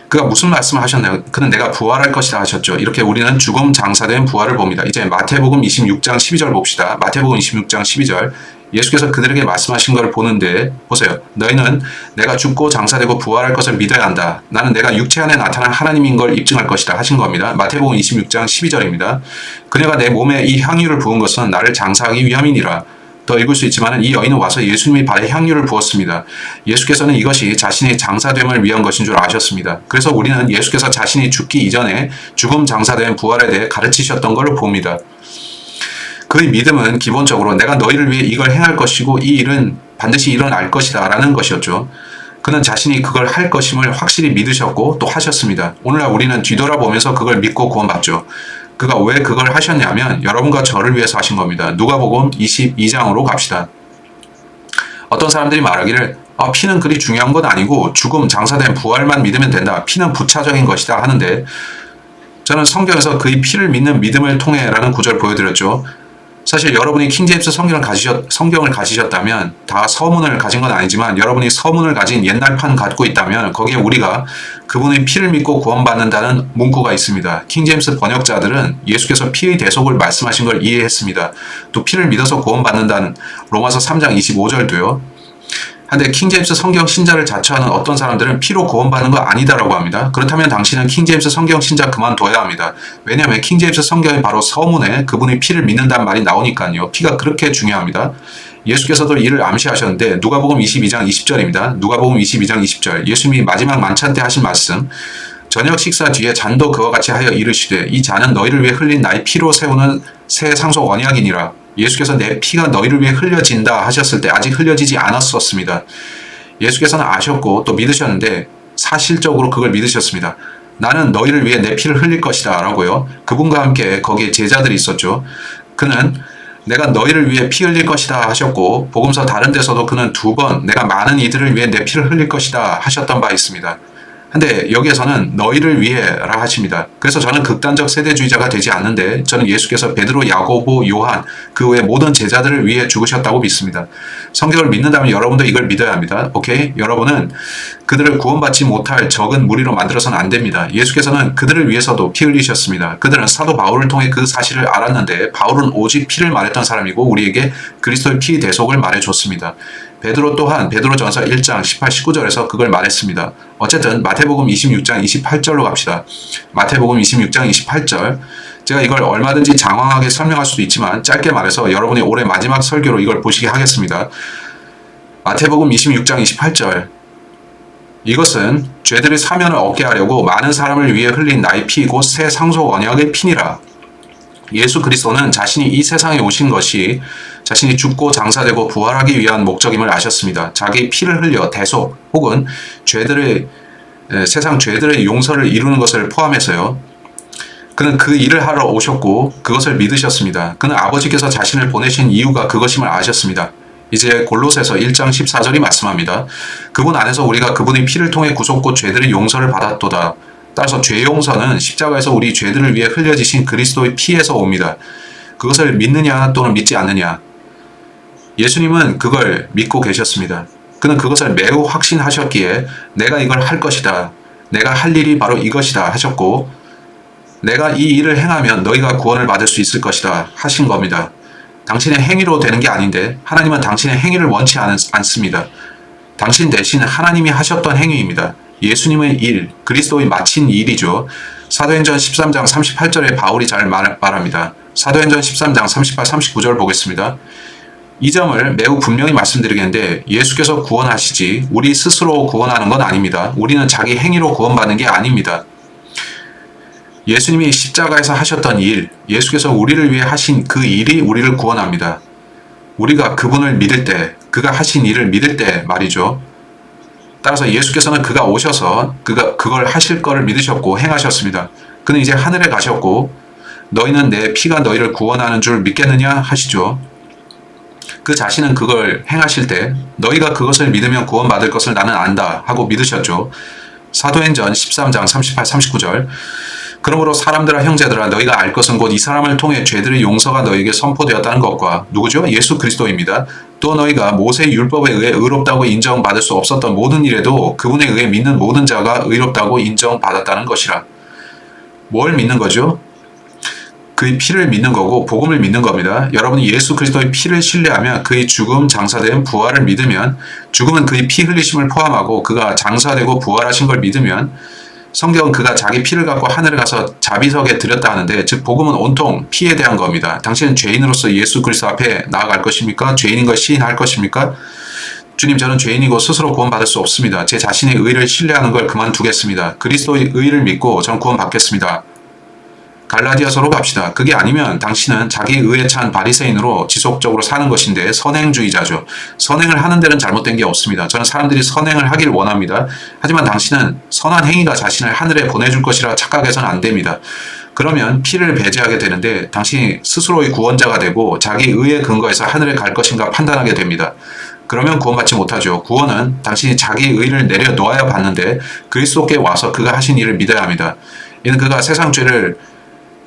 그가 무슨 말씀을 하셨나요? 그는 내가 부활할 것이다 하셨죠. 이렇게 우리는 죽음 장사된 부활을 봅니다. 이제 마태복음 26장 12절 봅시다. 마태복음 26장 12절 예수께서 그들에게 말씀하신 것을 보는데 보세요. 너희는 내가 죽고 장사되고 부활할 것을 믿어야 한다. 나는 내가 육체 안에 나타난 하나님인 걸 입증할 것이다 하신 겁니다. 마태복음 26장 12절입니다. 그녀가 내 몸에 이 향유를 부은 것은 나를 장사하기 위함이니라. 더 읽을 수 있지만 이 여인은 와서 예수님의 발에 향유를 부었습니다. 예수께서는 이것이 자신의 장사됨을 위한 것인 줄 아셨습니다. 그래서 우리는 예수께서 자신이 죽기 이전에 죽음 장사된 부활에 대해 가르치셨던 걸로 봅니다. 그의 믿음은 기본적으로 내가 너희를 위해 이걸 행할 것이고 이 일은 반드시 일어날 것이다 라는 것이었죠. 그는 자신이 그걸 할 것임을 확실히 믿으셨고 또 하셨습니다. 오늘날 우리는 뒤돌아보면서 그걸 믿고 구원받죠. 그가 왜 그걸 하셨냐면 여러분과 저를 위해서 하신 겁니다. 누가복음 22장으로 갑시다. 어떤 사람들이 말하기를 피는 그리 중요한 건 아니고 죽음, 장사된 부활만 믿으면 된다. 피는 부차적인 것이다 하는데 저는 성경에서 그의 피를 믿는 믿음을 통해 라는 구절 보여드렸죠. 사실 여러분이 킹제임스 성경을 가지셨다면 다 서문을 가진 건 아니지만 여러분이 서문을 가진 옛날판 갖고 있다면 거기에 우리가 그분의 피를 믿고 구원받는다는 문구가 있습니다. 킹제임스 번역자들은 예수께서 피의 대속을 말씀하신 걸 이해했습니다. 또 피를 믿어서 구원받는다는 로마서 3장 25절도요. 한데 킹제임스 성경 신자를 자처하는 어떤 사람들은 피로 구원받는 거 아니다라고 합니다. 그렇다면 당신은 킹제임스 성경 신자 그만둬야 합니다. 왜냐하면 킹제임스 성경의 바로 서문에 그분의 피를 믿는다는 말이 나오니까요. 피가 그렇게 중요합니다. 예수께서도 이를 암시하셨는데 누가복음 22장 20절입니다. 누가복음 22장 20절 예수님이 마지막 만찬 때 하신 말씀 저녁 식사 뒤에 잔도 그와 같이 하여 이르시되 이 잔은 너희를 위해 흘린 나의 피로 세우는 새 상속 언약이니라. 예수께서 내 피가 너희를 위해 흘려진다 하셨을 때 아직 흘려지지 않았었습니다. 예수께서는 아셨고 또 믿으셨는데 사실적으로 그걸 믿으셨습니다. 나는 너희를 위해 내 피를 흘릴 것이다 라고요. 그분과 함께 거기에 제자들이 있었죠. 그는 내가 너희를 위해 피 흘릴 것이다 하셨고 복음서 다른 데서도 그는 2번 내가 많은 이들을 위해 내 피를 흘릴 것이다 하셨던 바 있습니다. 근데 여기에서는 너희를 위해라 하십니다. 그래서 저는 극단적 세대주의자가 되지 않는데 저는 예수께서 베드로, 야고보, 요한 그 외 모든 제자들을 위해 죽으셨다고 믿습니다. 성경을 믿는다면 여러분도 이걸 믿어야 합니다. 오케이? 여러분은 그들을 구원받지 못할 적은 무리로 만들어서는 안 됩니다. 예수께서는 그들을 위해서도 피 흘리셨습니다. 그들은 사도 바울을 통해 그 사실을 알았는데 바울은 오직 피를 말했던 사람이고 우리에게 그리스도의 피 대속을 말해줬습니다. 베드로 또한 베드로전서 1장 18, 19절에서 그걸 말했습니다. 어쨌든 마태복음 26장 28절로 갑시다. 마태복음 26장 28절 제가 이걸 얼마든지 장황하게 설명할 수도 있지만 짧게 말해서 여러분이 올해 마지막 설교로 이걸 보시게 하겠습니다. 마태복음 26장 28절 이것은 죄들의 사면을 얻게 하려고 많은 사람을 위해 흘린 나의 피 곧 새 상속 언약의 피니라. 예수 그리스도는 자신이 이 세상에 오신 것이 자신이 죽고 장사되고 부활하기 위한 목적임을 아셨습니다. 자기 피를 흘려 대속 혹은 세상 죄들의 용서를 이루는 것을 포함해서요. 그는 그 일을 하러 오셨고 그것을 믿으셨습니다. 그는 아버지께서 자신을 보내신 이유가 그것임을 아셨습니다. 이제 골로새서 1장 14절이 말씀합니다. 그분 안에서 우리가 그분의 피를 통해 구속고 죄들의 용서를 받았도다. 따라서 죄 용서는 십자가에서 우리 죄들을 위해 흘려지신 그리스도의 피에서 옵니다. 그것을 믿느냐 또는 믿지 않느냐. 예수님은 그걸 믿고 계셨습니다. 그는 그것을 매우 확신하셨기에 내가 이걸 할 것이다. 내가 할 일이 바로 이것이다 하셨고 내가 이 일을 행하면 너희가 구원을 받을 수 있을 것이다 하신 겁니다. 당신의 행위로 되는 게 아닌데 하나님은 당신의 행위를 원치 않습니다. 당신 대신 하나님이 하셨던 행위입니다. 예수님의 일, 그리스도의 마친 일이죠. 사도행전 13장 38절에 바울이 잘 말합니다. 사도행전 13장 38, 39절 보겠습니다. 이 점을 매우 분명히 말씀드리겠는데 예수께서 구원하시지 우리 스스로 구원하는 건 아닙니다. 우리는 자기 행위로 구원받는 게 아닙니다. 예수님이 십자가에서 하셨던 일, 예수께서 우리를 위해 하신 그 일이 우리를 구원합니다. 우리가 그분을 믿을 때, 그가 하신 일을 믿을 때 말이죠. 따라서 예수께서는 그가 오셔서 그걸 하실 거를 믿으셨고 행하셨습니다. 그는 이제 하늘에 가셨고 너희는 내 피가 너희를 구원하는 줄 믿겠느냐 하시죠. 그 자신은 그걸 행하실 때 너희가 그것을 믿으면 구원받을 것을 나는 안다 하고 믿으셨죠. 사도행전 13장 38, 39절 그러므로 사람들아 형제들아 너희가 알 것은 곧 이 사람을 통해 죄들의 용서가 너희에게 선포되었다는 것과 누구죠? 예수 그리스도입니다. 또 너희가 모세의 율법에 의해 의롭다고 인정받을 수 없었던 모든 일에도 그분에 의해 믿는 모든 자가 의롭다고 인정받았다는 것이라. 뭘 믿는 거죠? 그의 피를 믿는 거고 복음을 믿는 겁니다. 여러분이 예수 그리스도의 피를 신뢰하면 그의 죽음, 장사된 부활을 믿으면 죽음은 그의 피 흘리심을 포함하고 그가 장사되고 부활하신 걸 믿으면 성경은 그가 자기 피를 갖고 하늘에 가서 자비석에 드렸다 하는데 즉 복음은 온통 피에 대한 겁니다. 당신은 죄인으로서 예수 그리스도 앞에 나아갈 것입니까? 죄인인 걸 시인할 것입니까? 주님 저는 죄인이고 스스로 구원받을 수 없습니다. 제 자신의 의를 신뢰하는 걸 그만두겠습니다. 그리스도의 의를 믿고 저는 구원받겠습니다. 갈라디아서로 갑시다. 그게 아니면 당신은 자기 의에 찬 바리새인으로 지속적으로 사는 것인데 선행주의자죠. 선행을 하는 데는 잘못된 게 없습니다. 저는 사람들이 선행을 하길 원합니다. 하지만 당신은 선한 행위가 자신을 하늘에 보내줄 것이라 착각해서는 안 됩니다. 그러면 피를 배제하게 되는데 당신이 스스로의 구원자가 되고 자기 의에 근거해서 하늘에 갈 것인가 판단하게 됩니다. 그러면 구원받지 못하죠. 구원은 당신이 자기 의를 내려놓아야 받는데 그리스도께 와서 그가 하신 일을 믿어야 합니다. 이는 그가 세상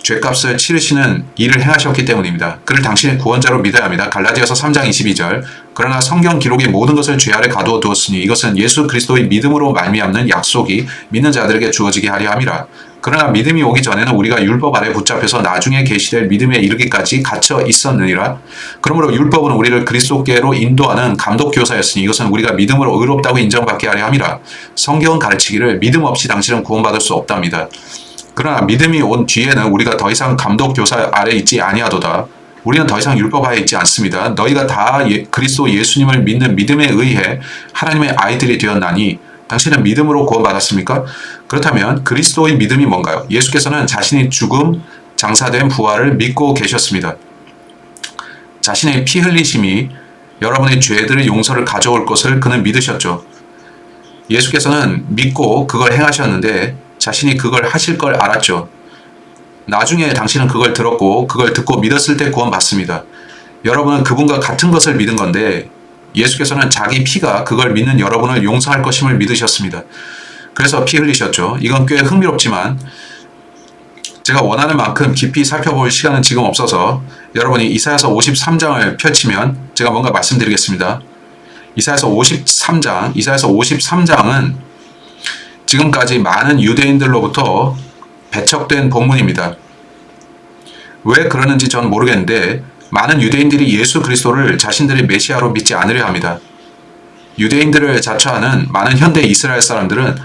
죄값을 치르시는 일을 행하셨기 때문입니다. 그를 당신의 구원자로 믿어야 합니다. 갈라디아서 3장 22절. 그러나 성경 기록의 모든 것을 죄 아래 가두어 두었으니 이것은 예수 그리스도의 믿음으로 말미암는 약속이 믿는 자들에게 주어지게 하려 함이라. 그러나 믿음이 오기 전에는 우리가 율법 아래 붙잡혀서 나중에 계시될 믿음에 이르기까지 갇혀 있었느니라. 그러므로 율법은 우리를 그리스도께로 인도하는 감독교사였으니 이것은 우리가 믿음으로 의롭다고 인정받게 하려 함이라. 성경은 가르치기를 믿음 없이 당신은 구원받을 수 없답니다. 그러나 믿음이 온 뒤에는 우리가 더 이상 감독교사 아래 있지 아니하도다. 우리는 더 이상 율법 하에 있지 않습니다. 너희가 다 그리스도 예수님을 믿는 믿음에 의해 하나님의 아이들이 되었나니 당신은 믿음으로 구원받았습니까? 그렇다면 그리스도의 믿음이 뭔가요? 예수께서는 자신이 죽음, 장사된 부활을 믿고 계셨습니다. 자신의 피 흘리심이 여러분의 죄들의 용서를 가져올 것을 그는 믿으셨죠. 예수께서는 믿고 그걸 행하셨는데 자신이 그걸 하실 걸 알았죠. 나중에 당신은 그걸 들었고 그걸 듣고 믿었을 때 구원받습니다. 여러분은 그분과 같은 것을 믿은 건데 예수께서는 자기 피가 그걸 믿는 여러분을 용서할 것임을 믿으셨습니다. 그래서 피 흘리셨죠. 이건 꽤 흥미롭지만 제가 원하는 만큼 깊이 살펴볼 시간은 지금 없어서 여러분이 이사야서 53장을 펼치면 제가 뭔가 말씀드리겠습니다. 이사야서 53장은 지금까지 많은 유대인들로부터 배척된 본문입니다. 왜 그러는지 전 모르겠는데 많은 유대인들이 예수 그리스도를 자신들의 메시아로 믿지 않으려 합니다. 유대인들을 자처하는 많은 현대 이스라엘 사람들은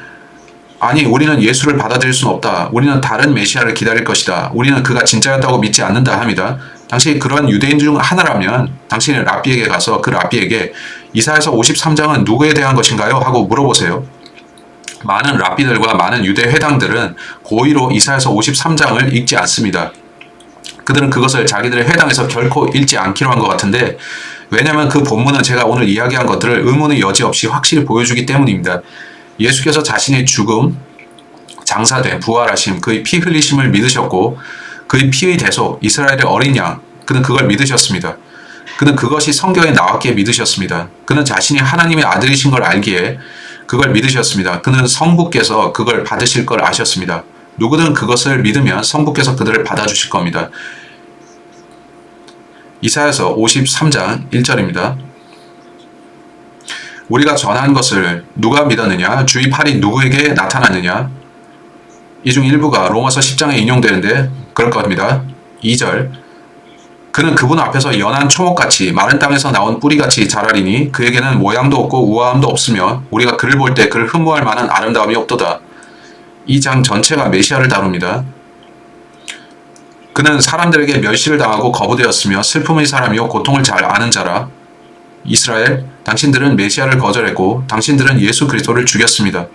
아니 우리는 예수를 받아들일 수는 없다. 우리는 다른 메시아를 기다릴 것이다. 우리는 그가 진짜였다고 믿지 않는다 합니다. 당신이 그런 유대인 중 하나라면 당신이 랍비에게 가서 그 랍비에게 이사야서 53장은 누구에 대한 것인가요? 하고 물어보세요. 많은 랍비들과 많은 유대 회당들은 고의로 이사야서 53장을 읽지 않습니다. 그들은 그것을 자기들의 회당에서 결코 읽지 않기로 한 것 같은데 왜냐하면 그 본문은 제가 오늘 이야기한 것들을 의문의 여지 없이 확실히 보여주기 때문입니다. 예수께서 자신의 죽음, 장사된 부활하심, 그의 피 흘리심을 믿으셨고 그의 피의 대속, 이스라엘의 어린 양, 그는 그걸 믿으셨습니다. 그는 그것이 성경에 나왔기에 믿으셨습니다. 그는 자신이 하나님의 아들이신 걸 알기에 그걸 믿으셨습니다. 그는 성부께서 그걸 받으실 걸 아셨습니다. 누구든 그것을 믿으면 성부께서 그들을 받아주실 겁니다. 이사야서 53장 1절입니다. 우리가 전한 것을 누가 믿었느냐? 주의 팔이 누구에게 나타났느냐? 이 중 일부가 로마서 10장에 인용되는데 그럴 겁니다. 2절 그는 그분 앞에서 연한 초목같이 마른 땅에서 나온 뿌리같이 자라리니 그에게는 모양도 없고 우아함도 없으며 우리가 그를 볼 때 그를 흠모할 만한 아름다움이 없도다. 이 장 전체가 메시아를 다룹니다. 그는 사람들에게 멸시를 당하고 거부되었으며 슬픔의 사람이요 고통을 잘 아는 자라. 이스라엘, 당신들은 메시아를 거절했고 당신들은 예수 그리스도를 죽였습니다.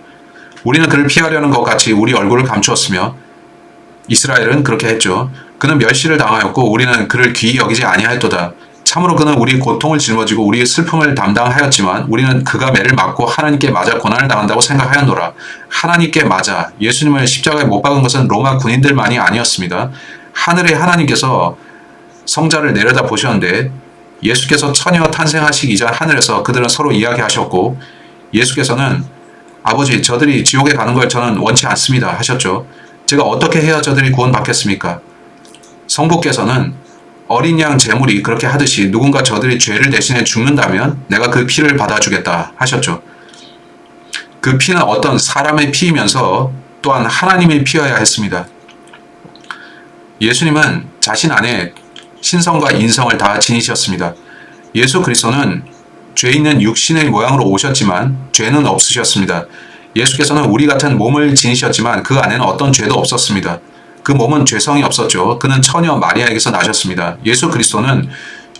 우리는 그를 피하려는 것 같이 우리 얼굴을 감추었으며 이스라엘은 그렇게 했죠. 그는 멸시를 당하였고 우리는 그를 귀히 여기지 아니하였도다. 참으로 그는 우리 고통을 짊어지고 우리의 슬픔을 담당하였지만 우리는 그가 매를 맞고 하나님께 맞아 고난을 당한다고 생각하였노라. 하나님께 맞아 예수님을 십자가에 못 박은 것은 로마 군인들만이 아니었습니다. 하늘의 하나님께서 성자를 내려다 보셨는데 예수께서 처녀 탄생하시기 전 하늘에서 그들은 서로 이야기하셨고 예수께서는 아버지 저들이 지옥에 가는 걸 저는 원치 않습니다 하셨죠. 제가 어떻게 해야 저들이 구원받겠습니까? 성부께서는 어린 양 제물이 그렇게 하듯이 누군가 저들이 죄를 대신해 죽는다면 내가 그 피를 받아주겠다 하셨죠. 그 피는 어떤 사람의 피이면서 또한 하나님의 피여야 했습니다. 예수님은 자신 안에 신성과 인성을 다 지니셨습니다. 예수 그리스도는 죄 있는 육신의 모양으로 오셨지만 죄는 없으셨습니다. 예수께서는 우리 같은 몸을 지니셨지만 그 안에는 어떤 죄도 없었습니다. 그 몸은 죄성이 없었죠. 그는 처녀 마리아에게서 나셨습니다. 예수 그리스도는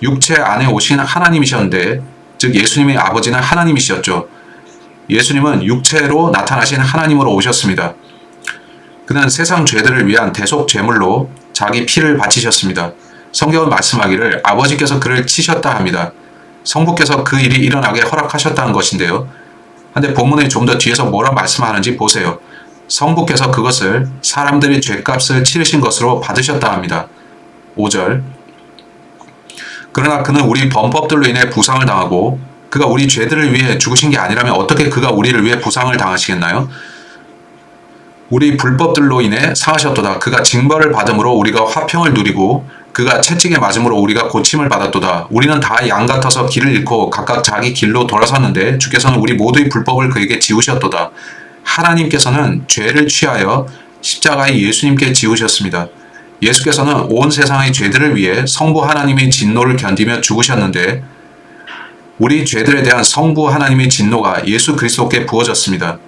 육체 안에 오신 하나님이셨는데 즉 예수님의 아버지는 하나님이셨죠. 예수님은 육체로 나타나신 하나님으로 오셨습니다. 그는 세상 죄들을 위한 대속 제물로 자기 피를 바치셨습니다. 성경은 말씀하기를 아버지께서 그를 치셨다 합니다. 성부께서 그 일이 일어나게 허락하셨다는 것인데요. 근데 본문에 좀 더 뒤에서 뭐라 말씀하는지 보세요. 성부께서 그것을 사람들의 죄값을 치르신 것으로 받으셨다 합니다. 5절. 그러나 그는 우리 범법들로 인해 부상을 당하고 그가 우리 죄들을 위해 죽으신 게 아니라면 어떻게 그가 우리를 위해 부상을 당하시겠나요? 우리 불법들로 인해 상하셨도다. 그가 징벌을 받음으로 우리가 화평을 누리고 그가 채찍에 맞음으로 우리가 고침을 받았도다. 우리는 다 양 같아서 길을 잃고 각각 자기 길로 돌아섰는데 주께서는 우리 모두의 불법을 그에게 지우셨도다. 하나님께서는 죄를 취하여 십자가에 예수님께 지우셨습니다. 예수께서는 온 세상의 죄들을 위해 성부 하나님의 진노를 견디며 죽으셨는데 우리 죄들에 대한 성부 하나님의 진노가 예수 그리스도께 부어졌습니다.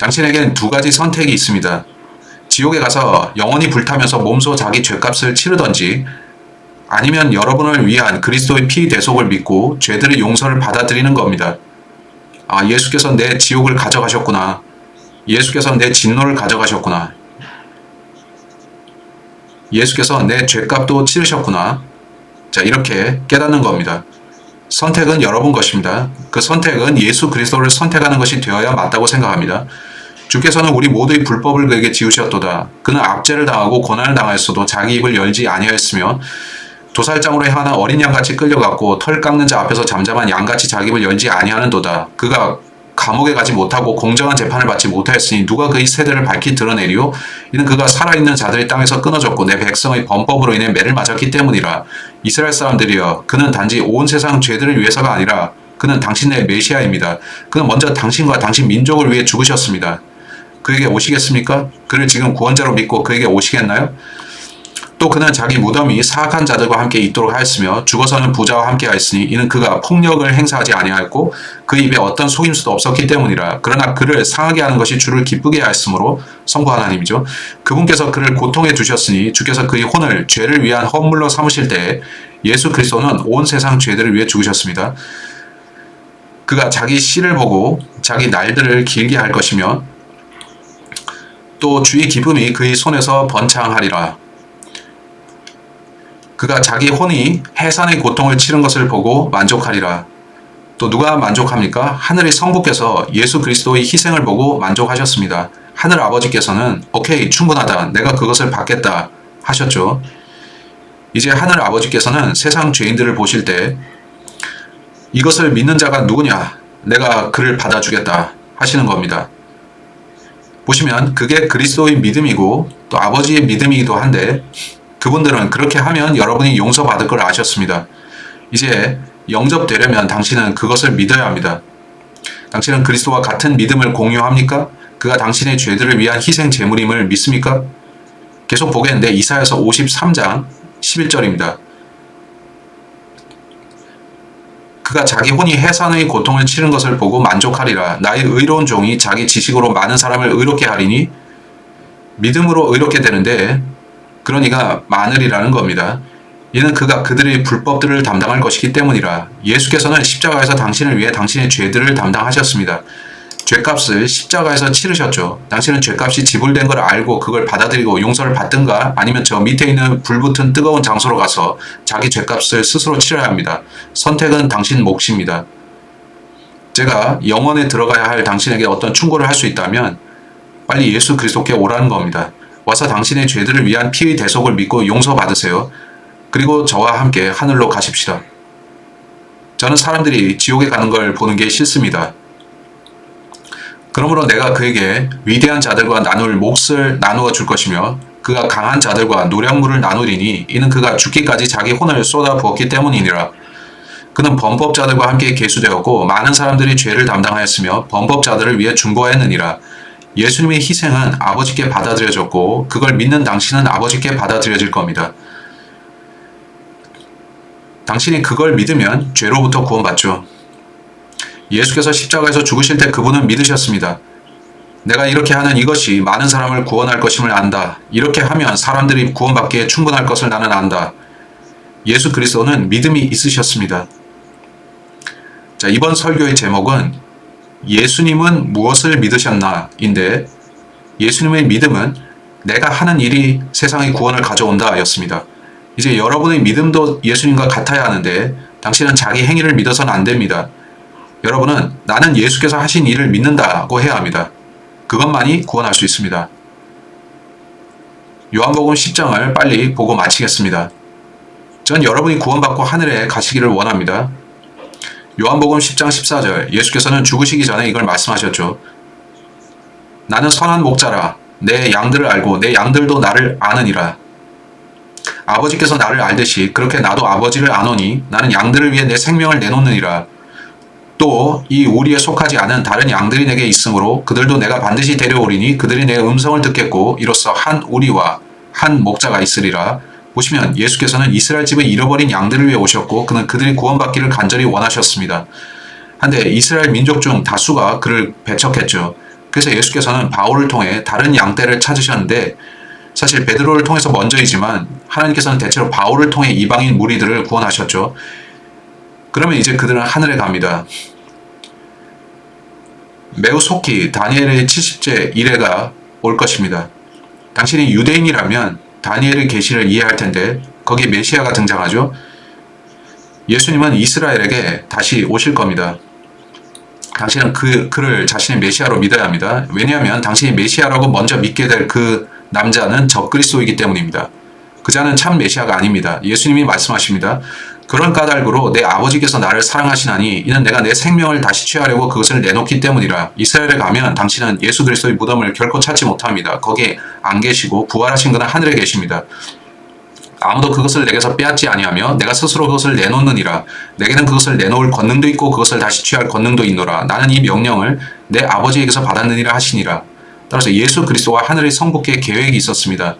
당신에겐 두 가지 선택이 있습니다. 지옥에 가서 영원히 불타면서 몸소 자기 죄값을 치르던지 아니면 여러분을 위한 그리스도의 피 대속을 믿고 죄들의 용서를 받아들이는 겁니다. 아, 예수께서 내 지옥을 가져가셨구나. 예수께서 내 진노를 가져가셨구나. 예수께서 내 죄값도 치르셨구나. 자, 이렇게 깨닫는 겁니다. 선택은 여러분 것입니다. 그 선택은 예수 그리스도를 선택하는 것이 되어야 맞다고 생각합니다. 주께서는 우리 모두의 불법을 그에게 지우셨도다. 그는 압제를 당하고 고난을 당하였어도 자기 입을 열지 아니하였으며 도살장으로 향하는 어린 양같이 끌려갔고 털 깎는 자 앞에서 잠잠한 양같이 자기 입을 열지 아니하는도다. 그가 감옥에 가지 못하고 공정한 재판을 받지 못하였으니 누가 그의 세대를 밝히 드러내리요? 이는 그가 살아있는 자들의 땅에서 끊어졌고 내 백성의 범법으로 인해 매를 맞았기 때문이라. 이스라엘 사람들이여, 그는 단지 온 세상 죄들을 위해서가 아니라 그는 당신의 메시아입니다. 그는 먼저 당신과 당신 민족을 위해 죽으셨습니다. 그에게 오시겠습니까? 그를 지금 구원자로 믿고 그에게 오시겠나요? 또 그는 자기 무덤이 사악한 자들과 함께 있도록 하였으며 죽어서는 부자와 함께 하였으니 이는 그가 폭력을 행사하지 아니하였고 그 입에 어떤 속임수도 없었기 때문이라. 그러나 그를 상하게 하는 것이 주를 기쁘게 하였으므로 성부 하나님이죠. 그분께서 그를 고통해 주셨으니 주께서 그의 혼을 죄를 위한 헌물로 삼으실 때에 예수 그리스도는 온 세상 죄들을 위해 죽으셨습니다. 그가 자기 씨를 보고 자기 날들을 길게 할 것이며 또 주의 기쁨이 그의 손에서 번창하리라. 그가 자기 혼이 해산의 고통을 치른 것을 보고 만족하리라. 또 누가 만족합니까? 하늘의 성부께서 예수 그리스도의 희생을 보고 만족하셨습니다. 하늘 아버지께서는 오케이, 충분하다. 내가 그것을 받겠다 하셨죠. 이제 하늘 아버지께서는 세상 죄인들을 보실 때 이것을 믿는 자가 누구냐? 내가 그를 받아주겠다 하시는 겁니다. 보시면 그게 그리스도의 믿음이고 또 아버지의 믿음이기도 한데 그분들은 그렇게 하면 여러분이 용서받을 걸 아셨습니다. 이제 영접되려면 당신은 그것을 믿어야 합니다. 당신은 그리스도와 같은 믿음을 공유합니까? 그가 당신의 죄들을 위한 희생 제물임을 믿습니까? 계속 보겠는데 이사야서 53장 11절입니다. 그가 자기 혼이 해산의 고통을 치른 것을 보고 만족하리라. 나의 의로운 종이 자기 지식으로 많은 사람을 의롭게 하리니 믿음으로 의롭게 되는데 그런 이가 많으리라는 겁니다. 이는 그가 그들의 불법들을 담당할 것이기 때문이라. 예수께서는 십자가에서 당신을 위해 당신의 죄들을 담당하셨습니다. 죄값을 십자가에서 치르셨죠. 당신은 죄값이 지불된 걸 알고 그걸 받아들이고 용서를 받든가 아니면 저 밑에 있는 불붙은 뜨거운 장소로 가서 자기 죄값을 스스로 치러야 합니다. 선택은 당신 몫입니다. 제가 영원에 들어가야 할 당신에게 어떤 충고를 할 수 있다면 빨리 예수 그리스도께 오라는 겁니다. 와서 당신의 죄들을 위한 피의 대속을 믿고 용서받으세요. 그리고 저와 함께 하늘로 가십시다. 저는 사람들이 지옥에 가는 걸 보는 게 싫습니다. 그러므로 내가 그에게 위대한 자들과 나눌 몫을 나누어 줄 것이며 그가 강한 자들과 노량물을 나누리니 이는 그가 죽기까지 자기 혼을 쏟아 부었기 때문이니라. 그는 범법자들과 함께 계수되었고 많은 사람들이 죄를 담당하였으며 범법자들을 위해 중보하였느니라. 예수님의 희생은 아버지께 받아들여졌고 그걸 믿는 당신은 아버지께 받아들여질 겁니다. 당신이 그걸 믿으면 죄로부터 구원받죠. 예수께서 십자가에서 죽으실 때 그분은 믿으셨습니다. 내가 이렇게 하는 이것이 많은 사람을 구원할 것임을 안다. 이렇게 하면 사람들이 구원받기에 충분할 것을 나는 안다. 예수 그리스도는 믿음이 있으셨습니다. 자, 이번 설교의 제목은 예수님은 무엇을 믿으셨나 인데 예수님의 믿음은 내가 하는 일이 세상의 구원을 가져온다 였습니다. 이제 여러분의 믿음도 예수님과 같아야 하는데 당신은 자기 행위를 믿어서는 안 됩니다. 여러분은 나는 예수께서 하신 일을 믿는다고 해야 합니다. 그것만이 구원할 수 있습니다. 요한복음 10장을 빨리 보고 마치겠습니다. 전 여러분이 구원받고 하늘에 가시기를 원합니다. 요한복음 10장 14절 예수께서는 죽으시기 전에 이걸 말씀하셨죠. 나는 선한 목자라 내 양들을 알고 내 양들도 나를 아느니라. 아버지께서 나를 알듯이 그렇게 나도 아버지를 아노니 나는 양들을 위해 내 생명을 내놓느니라. 또 이 우리에 속하지 않은 다른 양들이 내게 있으므로 그들도 내가 반드시 데려오리니 그들이 내 음성을 듣겠고 이로써 한 우리와 한 목자가 있으리라. 보시면 예수께서는 이스라엘 집의 잃어버린 양들을 위해 오셨고 그는 그들이 구원받기를 간절히 원하셨습니다. 한데 이스라엘 민족 중 다수가 그를 배척했죠. 그래서 예수께서는 바울을 통해 다른 양떼를 찾으셨는데 사실 베드로를 통해서 먼저이지만 하나님께서는 대체로 바울을 통해 이방인 무리들을 구원하셨죠. 그러면 이제 그들은 하늘에 갑니다. 매우 속히 다니엘의 70째 이래가 올 것입니다. 당신이 유대인이라면 다니엘의 계시를 이해할 텐데 거기에 메시아가 등장하죠. 예수님은 이스라엘에게 다시 오실 겁니다. 당신은 그를 자신의 메시아로 믿어야 합니다. 왜냐하면 당신이 메시아라고 먼저 믿게 될 그 남자는 적그리스도이기 때문입니다. 그 자는 참 메시아가 아닙니다. 예수님이 말씀하십니다. 그런 까닭으로 내 아버지께서 나를 사랑하시나니 이는 내가 내 생명을 다시 취하려고 그것을 내놓기 때문이라. 이스라엘에 가면 당신은 예수 그리스도의 무덤을 결코 찾지 못합니다. 거기에 안 계시고 부활하신 그는 하늘에 계십니다. 아무도 그것을 내게서 빼앗지 아니하며 내가 스스로 그것을 내놓느니라. 내게는 그것을 내놓을 권능도 있고 그것을 다시 취할 권능도 있노라. 나는 이 명령을 내 아버지에게서 받았느니라 하시니라. 따라서 예수 그리스도와 하늘의 성부께 계획이 있었습니다.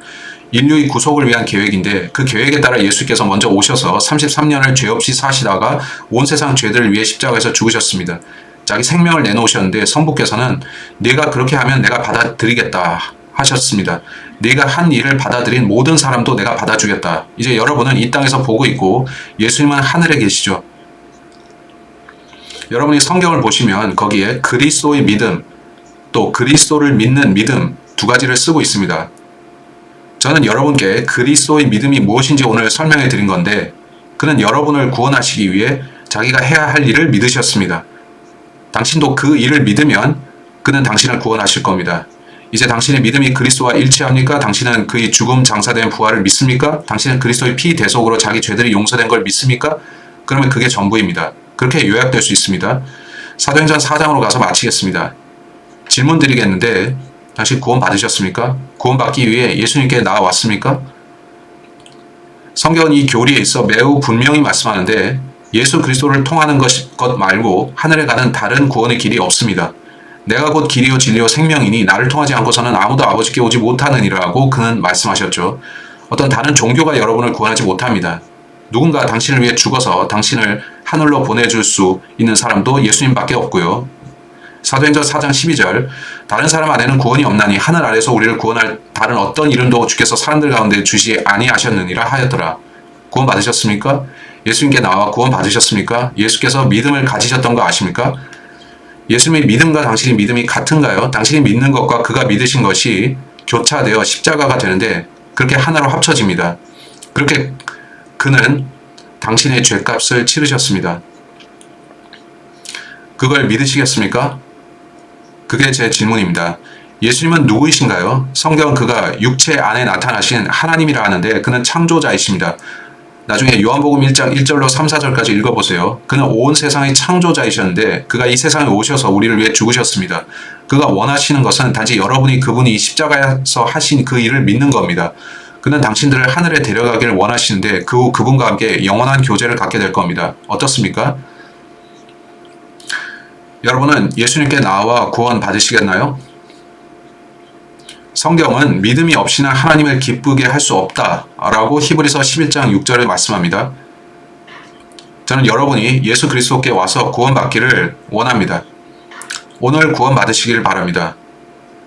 인류의 구속을 위한 계획인데 그 계획에 따라 예수께서 먼저 오셔서 33년을 죄 없이 사시다가 온 세상 죄들을 위해 십자가에서 죽으셨습니다. 자기 생명을 내놓으셨는데 성부께서는 네가 그렇게 하면 내가 받아들이겠다 하셨습니다. 네가 한 일을 받아들인 모든 사람도 내가 받아주겠다. 이제 여러분은 이 땅에서 보고 있고 예수님은 하늘에 계시죠. 여러분이 성경을 보시면 거기에 그리스도의 믿음 또 그리스도를 믿는 믿음 두 가지를 쓰고 있습니다. 저는 여러분께 그리스도의 믿음이 무엇인지 오늘 설명해 드린 건데 그는 여러분을 구원하시기 위해 자기가 해야 할 일을 믿으셨습니다. 당신도 그 일을 믿으면 그는 당신을 구원하실 겁니다. 이제 당신의 믿음이 그리스도와 일치합니까? 당신은 그의 죽음 장사된 부활을 믿습니까? 당신은 그리스도의 피 대속으로 자기 죄들이 용서된 걸 믿습니까? 그러면 그게 전부입니다. 그렇게 요약될 수 있습니다. 사도행전 4장으로 가서 마치겠습니다. 질문 드리겠는데 당신 구원 받으셨습니까? 구원 받기 위해 예수님께 나아왔습니까? 성경은 이 교리에 있어 매우 분명히 말씀하는데 예수 그리스도를 통하는 것 말고 하늘에 가는 다른 구원의 길이 없습니다. 내가 곧 길이요 진리요 생명이니 나를 통하지 않고서는 아무도 아버지께 오지 못하느니라고 그는 말씀하셨죠. 어떤 다른 종교가 여러분을 구원하지 못합니다. 누군가 당신을 위해 죽어서 당신을 하늘로 보내줄 수 있는 사람도 예수님밖에 없고요. 사도행전 4장 12절 다른 사람 안에는 구원이 없나니 하늘 아래서 우리를 구원할 다른 어떤 이름도 주께서 사람들 가운데 주시 아니하셨느니라 하였더라. 구원 받으셨습니까? 예수님께 나와 구원 받으셨습니까? 예수께서 믿음을 가지셨던 거 아십니까? 예수님의 믿음과 당신의 믿음이 같은가요? 당신이 믿는 것과 그가 믿으신 것이 교차되어 십자가가 되는데 그렇게 하나로 합쳐집니다. 그렇게 그는 당신의 죄값을 치르셨습니다. 그걸 믿으시겠습니까? 그게 제 질문입니다. 예수님은 누구이신가요? 성경은 그가 육체 안에 나타나신 하나님이라 하는데 그는 창조자이십니다. 나중에 요한복음 1장 1절로 3, 4절까지 읽어보세요. 그는 온 세상의 창조자이셨는데 그가 이 세상에 오셔서 우리를 위해 죽으셨습니다. 그가 원하시는 것은 단지 여러분이 그분이 십자가에서 하신 그 일을 믿는 겁니다. 그는 당신들을 하늘에 데려가기를 원하시는데 그 후 그분과 함께 영원한 교제를 갖게 될 겁니다. 어떻습니까? 여러분은 예수님께 나와 구원 받으시겠나요? 성경은 믿음이 없이는 하나님을 기쁘게 할 수 없다라고 히브리서 11장 6절을 말씀합니다. 저는 여러분이 예수 그리스도께 와서 구원받기를 원합니다. 오늘 구원받으시길 바랍니다.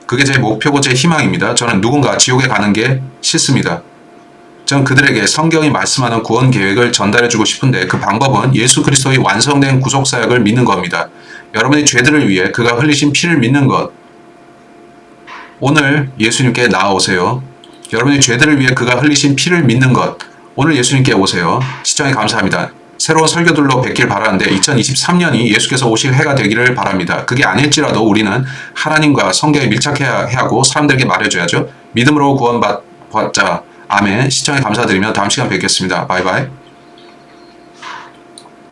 그게 제 목표고 제 희망입니다. 저는 누군가 지옥에 가는 게 싫습니다. 저는 그들에게 성경이 말씀하는 구원 계획을 전달해주고 싶은데 그 방법은 예수 그리스도의 완성된 구속사역을 믿는 겁니다. 여러분의 죄들을 위해 그가 흘리신 피를 믿는 것. 오늘 예수님께 나아오세요. 여러분의 죄들을 위해 그가 흘리신 피를 믿는 것. 오늘 예수님께 오세요. 시청해 감사합니다. 새로운 설교들로 뵙길 바라는데 2023년이 예수께서 오실 해가 되기를 바랍니다. 그게 아닐지라도 우리는 하나님과 성경에 밀착해야 하고 사람들에게 말해줘야죠. 믿음으로 구원받자. 아멘. 시청해 감사드리며 다음 시간 뵙겠습니다. 바이바이.